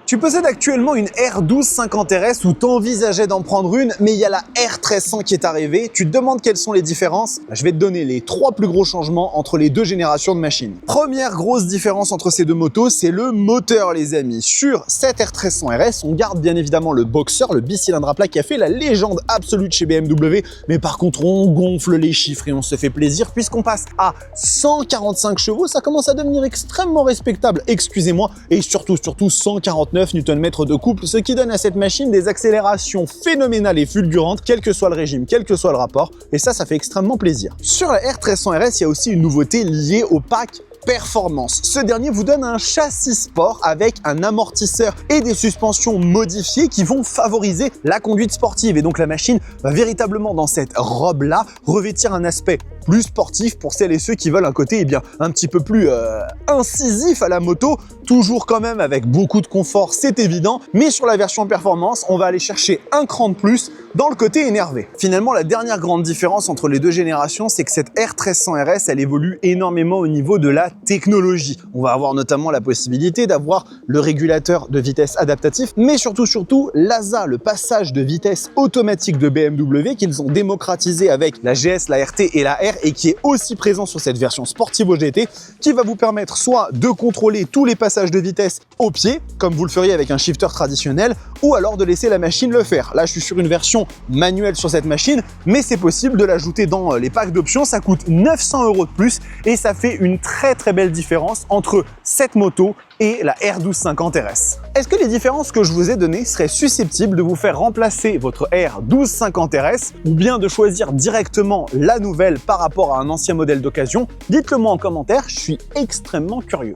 Tu possèdes actuellement une R1250 RS ou t'envisageais d'en prendre une, mais il y a la R1300 qui est arrivée. Tu te demandes quelles sont les différences? Je vais te donner les 3 plus gros changements entre les deux générations de machines. Première grosse différence entre ces deux motos, c'est le moteur, les amis. Sur cette R1300 RS, on garde bien évidemment le Boxer, le bicylindre à plat qui a fait la légende absolue de chez BMW, mais par contre on gonfle les chiffres et on se fait plaisir puisqu'on passe à 145 chevaux, ça commence à devenir extrêmement respectable, excusez-moi, et surtout 149 Nm de couple, ce qui donne à cette machine des accélérations phénoménales et fulgurantes, quel que soit le régime, quel que soit le rapport, et ça fait extrêmement plaisir. Sur la R1300 RS, il y a aussi une nouveauté liée au pack Performance. Ce dernier vous donne un châssis sport avec un amortisseur et des suspensions modifiées qui vont favoriser la conduite sportive. Et donc la machine va véritablement dans cette robe-là revêtir un aspect plus sportif pour celles et ceux qui veulent un côté un petit peu plus incisif à la moto, toujours quand même avec beaucoup de confort, c'est évident, mais sur la version performance, on va aller chercher un cran de plus dans le côté énervé. Finalement, la dernière grande différence entre les deux générations, c'est que cette R1300 RS, elle évolue énormément au niveau de la technologie. On va avoir notamment la possibilité d'avoir le régulateur de vitesse adaptatif, mais surtout l'ASA, le passage de vitesse automatique de BMW qu'ils ont démocratisé avec la GS, la RT et la R et qui est aussi présent sur cette version Sportivo GT qui va vous permettre soit de contrôler tous les passages de vitesse au pied, comme vous le feriez avec un shifter traditionnel, ou alors de laisser la machine le faire. Là, je suis sur une version manuelle sur cette machine, mais c'est possible de l'ajouter dans les packs d'options. Ça coûte 900 € de plus et ça fait une très belle différence entre cette moto et la R1250 RS. Est-ce que les différences que je vous ai données seraient susceptibles de vous faire remplacer votre R1250 RS ou bien de choisir directement la nouvelle par rapport à un ancien modèle d'occasion? Dites-le moi en commentaire, je suis extrêmement curieux.